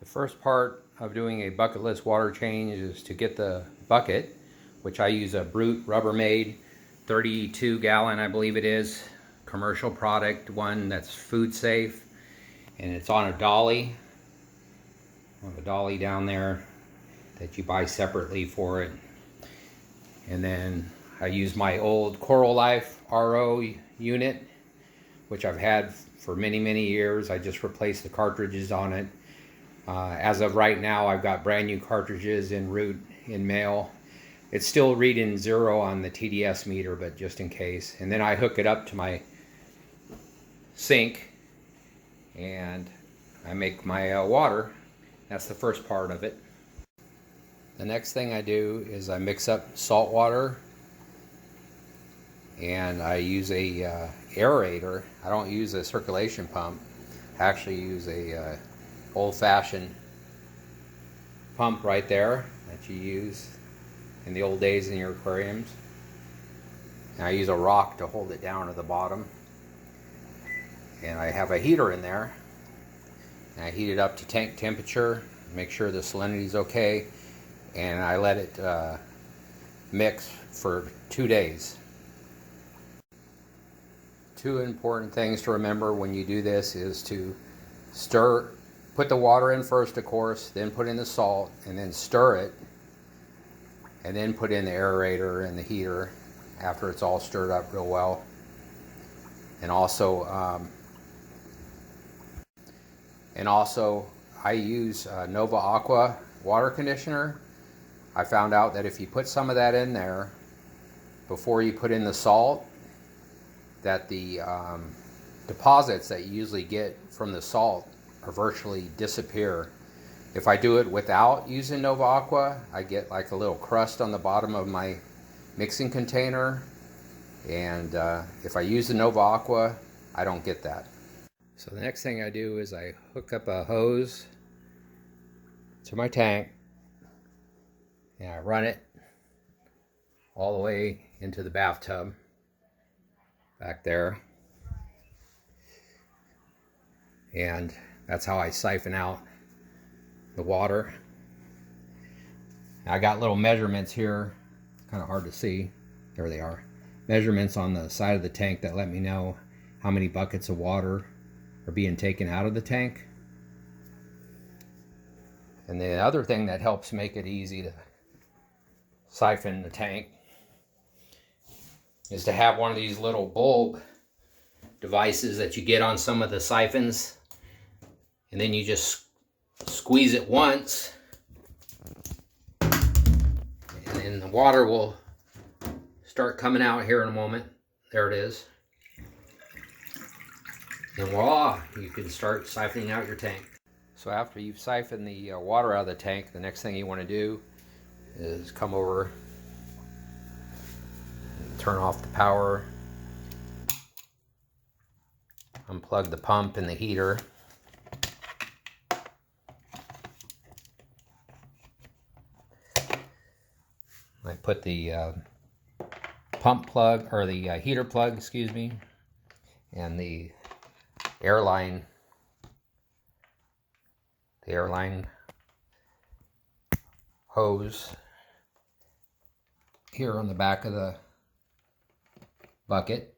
The first part of doing a bucketless water change is to get the bucket, which I use a Brute Rubbermaid 32 gallon, I believe it is, commercial product, one that's food safe, and it's on a dolly. I have a dolly down there that you buy separately for it. And then I use my old Coral Life RO unit, which I've had for many years. I just replaced the cartridges on it. As of right now, I've got brand new cartridges en route in mail. It's still reading 0 on the TDS meter, but just in case. And then I hook it up to my sink and I make my water. That's the first part of it. The next thing I do is I mix up salt water, and I use a aerator. I don't use a circulation pump. I actually use a old-fashioned pump right there that you use in the old days in your aquariums. And I use a rock to hold it down to the bottom. And I have a heater in there. And I heat it up to tank temperature, make sure the salinity is okay, and I let it mix for 2 days. Two important things to remember when you do this is to put the water in first, of course, then put in the salt, and then stir it, and then put in the aerator and the heater after it's all stirred up real well. And also I use Nova Aqua water conditioner. I found out that if you put some of that in there before you put in the salt, that the deposits that you usually get from the salt are virtually disappear. If I do it without using Nova Aqua, I get like a little crust on the bottom of my mixing container, and if I use the Nova Aqua, I don't get that. So the next thing I do is I hook up a hose to my tank, and I run it all the way into the bathtub back there, and that's how I siphon out the water. Now, I got little measurements here, kind of hard to see, there they are, measurements on the side of the tank that let me know how many buckets of water are being taken out of the tank. And the other thing that helps make it easy to siphon the tank is to have one of these little bulb devices that you get on some of the siphons, and then you just squeeze it once, and then the water will start coming out here in a moment. There it is. And voila, you can start siphoning out your tank. So after you've siphoned the water out of the tank, the next thing you want to do is come over, turn off the power, unplug the pump and the heater. I put the pump plug, or the heater plug, excuse me, and the airline hose here on the back of the bucket.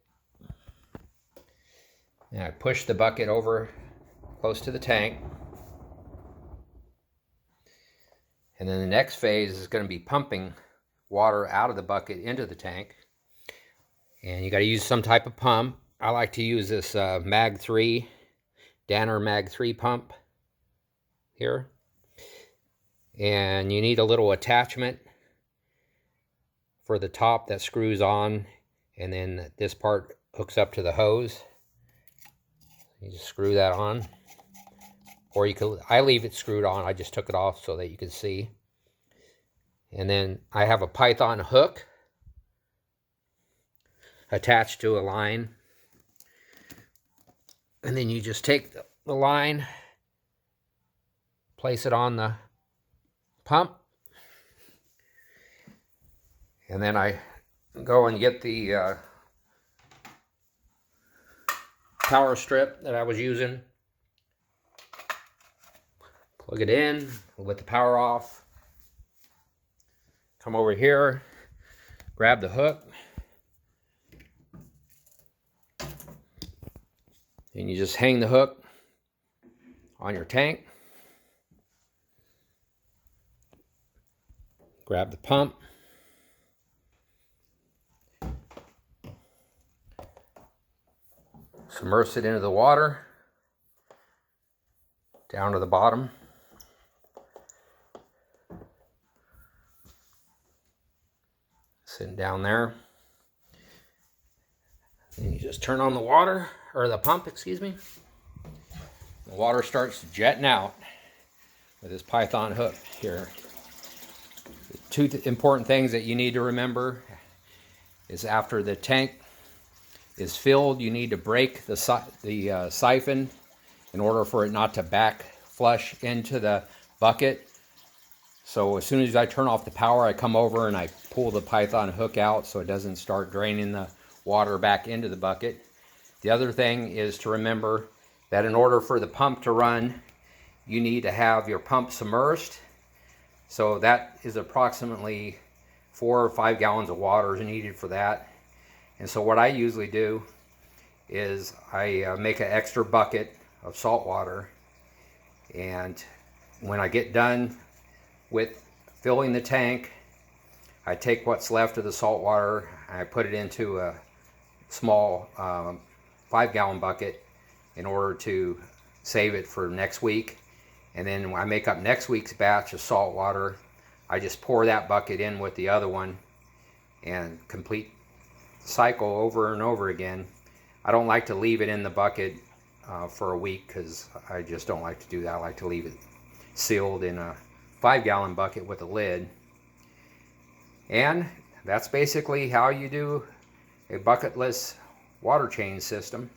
And I push the bucket over close to the tank. And then the next phase is going to be pumping water out of the bucket into the tank. And you got to use some type of pump. I like to use this Mag 3, Danner Mag 3 pump here. And you need a little attachment for the top that screws on, and then this part hooks up to the hose. You just screw that on, or you could, I leave it screwed on, I just took it off so that you can see. And then I have a Python hook attached to a line, and then you just take the line, place it on the pump, and then I go and get the power strip that I was using, Plug it in with the power off. Come over here, grab the hook, and you just hang the hook on your tank. Grab the pump. Submerge it into the water, down to the bottom. Sitting down there. And you just turn on the water, or the pump, excuse me. The water starts jetting out with this Python hook here. The two important things that you need to remember is after the tank is filled, you need to break the siphon in order for it not to back flush into the bucket. So as soon as I turn off the power, I come over and I pull the Python hook out so it doesn't start draining the water back into the bucket. The other thing is to remember that in order for the pump to run, you need to have your pump submerged. So that is approximately 4 or 5 gallons of water is needed for that. And so what I usually do is I make an extra bucket of salt water, and when I get done with filling the tank, I take what's left of the salt water and I put it into a small 5-gallon bucket in order to save it for next week. And then when I make up next week's batch of salt water, I just pour that bucket in with the other one and complete cycle over and over again. I don't like to leave it in the bucket for a week because I just don't like to do that. I like to leave it sealed in a 5-gallon bucket with a lid. And that's basically how you do a bucketless water change system.